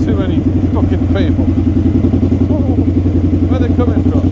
too many fucking people. Where are they coming from?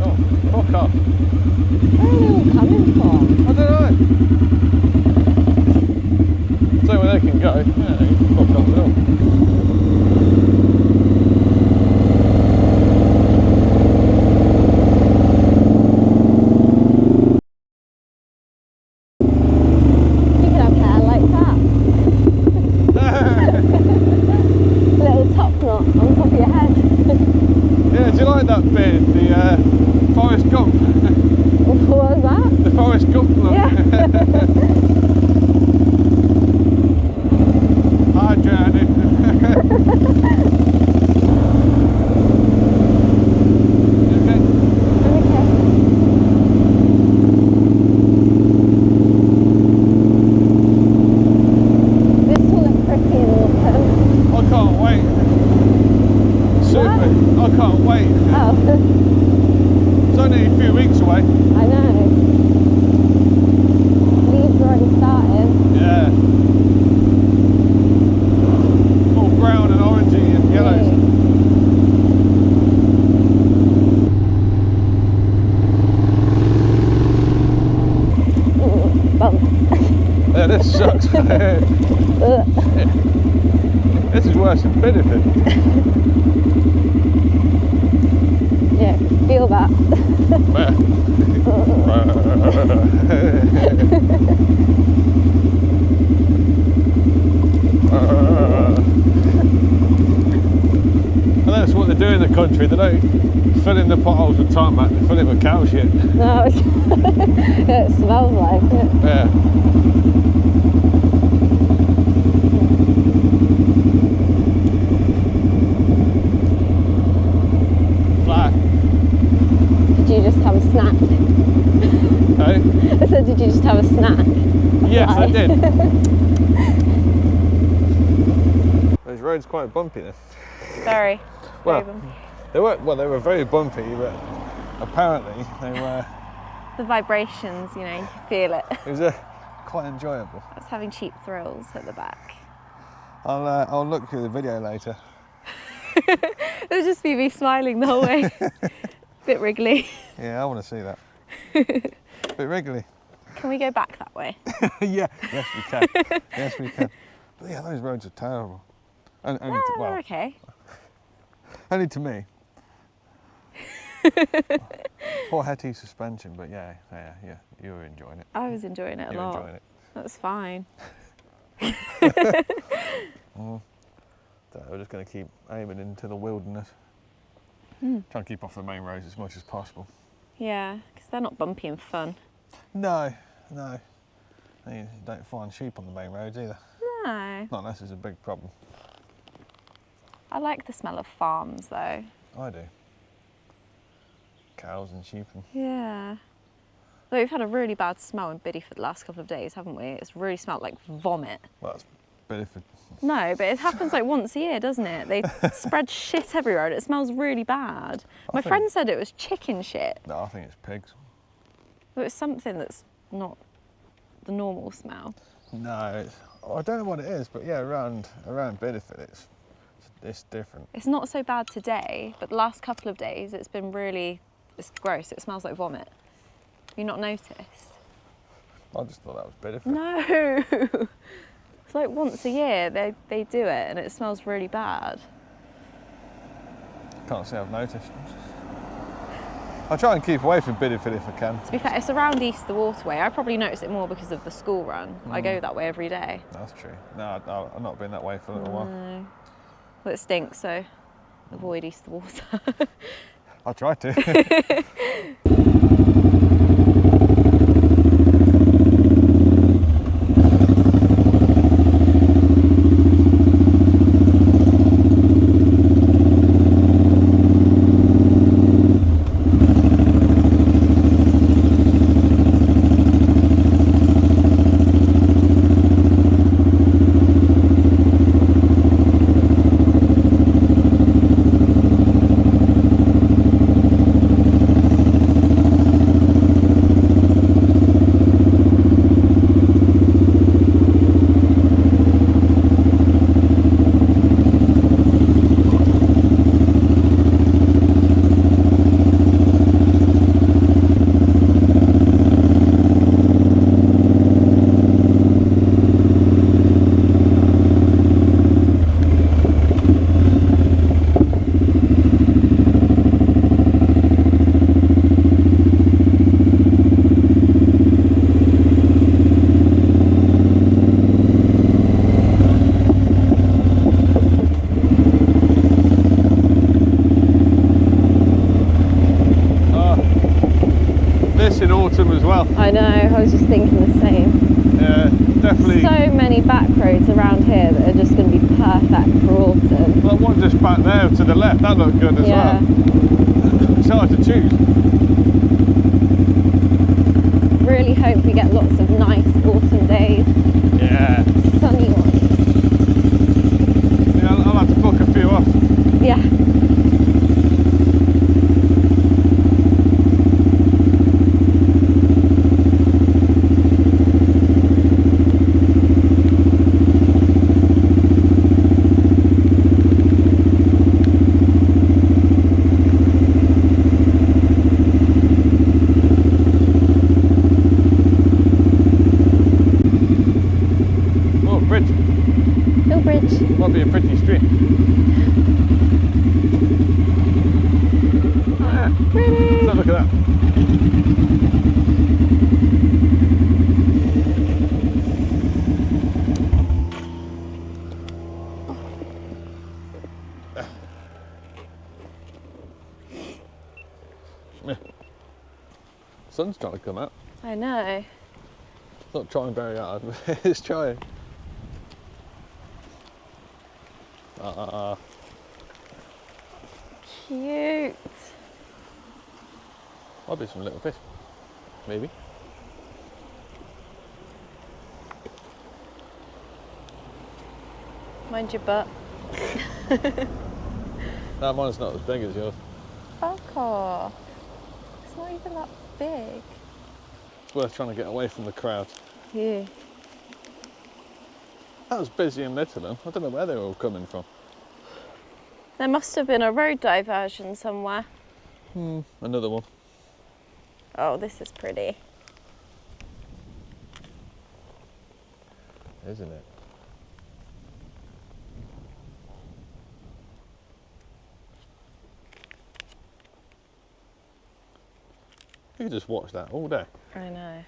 Oh, fuck off. Where are they all coming from? I don't know. So where they can go. Yeah, they can fuck off at all. You could have hair like that. Little top knot on top of your head. Yeah, do you like that beard? The Forrest Gump. What was that? The Forrest Gump look. Yeah. Hi, Johnny. Okay. Okay. This will look pretty in autumn. I can't wait. Super. I can't wait. Oh, It's only a few weeks away. I know. Leaves are already starting. Yeah. All brown and orangey and yellows. Bump. Yeah, this sucks. This is worse than Bideford. Yeah, feel that. And that's what they do in the country. They don't fill in the potholes with tarmac, they fill it with cow shit. No, it smells like it. Yeah. Fly. Did you just have a snack? Hey? I said, did you just have a snack? Yes, I Fly. did. Those roads quite bumpy then. Very. Well, Very bumpy. they were very bumpy, but apparently they were. The vibrations, you know, you feel it. It was quite enjoyable. I was having cheap thrills at the back. I'll look through the video later. It would just be me smiling the whole way. Bit wriggly. Yeah, I want to see that. Bit wriggly. Can we go back that way? Yeah, yes we can. Yes we can. But yeah, those roads are terrible. Only to, They're well, okay. only to me. Poor Hetty suspension, but yeah, you were enjoying it. I was enjoying it a You were lot. enjoying it. That's fine. So we're just going to keep aiming into the wilderness. Mm. Try and keep off the main roads as much as possible. Yeah, because they're not bumpy and fun. No. You don't find sheep on the main roads either. No. Not unless it's a big problem. I like the smell of farms though. I do. Cows and sheep and... Yeah. Though we've had a really bad smell in Biddy for the last couple of days, haven't we? It's really smelled like vomit. Well, that's Bideford. No, but it happens like once a year, doesn't it? They spread shit everywhere and it smells really bad. My friend said it was chicken shit. No, I think it's pigs. But it's something that's not the normal smell. No, I don't know what it is, but yeah, around Bideford it's different. It's not so bad today, but the last couple of days it's been really, it's gross. It smells like vomit. Have you not noticed? I just thought that was Bideford. No! It's like once a year they do it and it smells really bad. Can't say I've noticed. I try and keep away from Bideford if I can. To be fair, it's around East the Waterway. I probably notice it more because of the school run. I go that way every day. That's true. No, I've not been that way for a little while. No. Well, it stinks, so avoid East the Water. I'll try to. this in autumn as well. I know, I was just thinking the same. Yeah, definitely. So many back roads around here that are just going to be perfect for autumn. Well, one just back there to the left, that looked good as well. It's hard to choose. Really hope we get lots of nice autumn days. Yeah. Sunny ones. Yeah, I'll have to book a few off. Yeah. Might be a pretty street. Oh, yeah. Pretty. So look at that. Yeah. Sun's trying to come out. I know. It's not trying very hard, but it's trying. Cute. Might be some little fish, maybe. Mind your butt. No, mine's not as big as yours. Fuck off. It's not even that big. It's worth trying to get away from the crowd. Yeah. That was busy in Littleham. I don't know where they were all coming from. There must have been a road diversion somewhere. Another one. Oh, this is pretty. Isn't it? You could just watch that all day. I know.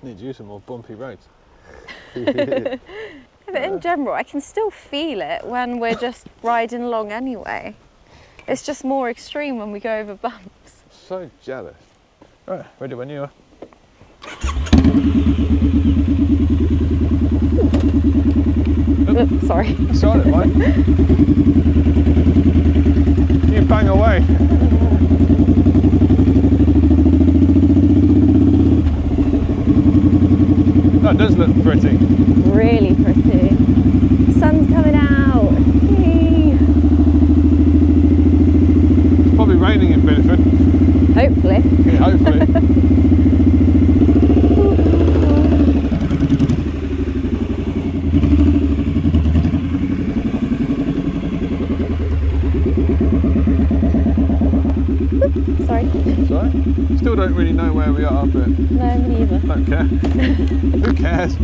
Need you some more bumpy roads. Yeah, but in general, I can still feel it when we're just riding along anyway. It's just more extreme when we go over bumps. So jealous. Right, ready when you are. Oops, sorry. That's all right, mate. You bang away. That does look pretty. Really pretty. Sun's coming out. Yay. It's probably raining in Bideford. Hopefully. Yeah, hopefully. Sorry. Sorry? Still don't really know where we are, but No, me neither. don't care. Who cares?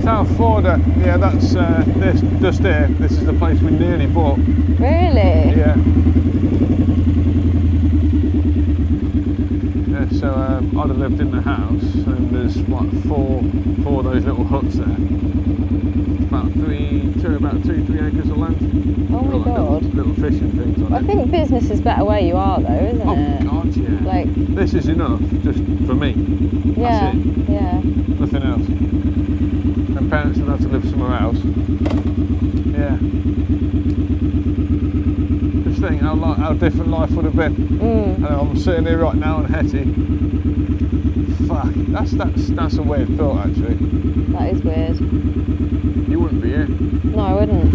South Forder, yeah, that's this just here. This is the place we nearly bought. Really? Yeah. Yeah, so I'd have lived in the house, and there's like four of those little huts there. About 2-3 acres of land. Oh my god. Little fishing things on I it. think business is better where you are though, isn't Oh it? god, yeah. Like, this is enough just for me. yeah, That's it. yeah. Nothing else. And parents would have to live somewhere else. Yeah. Just think how different life would have been. And I'm sitting here right now on Hetty. Fuck, that's a weird thought actually. That is weird. You wouldn't be here. No, I wouldn't.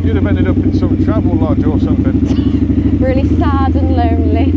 You'd have ended up in some travel lodge or something. Really sad and lonely.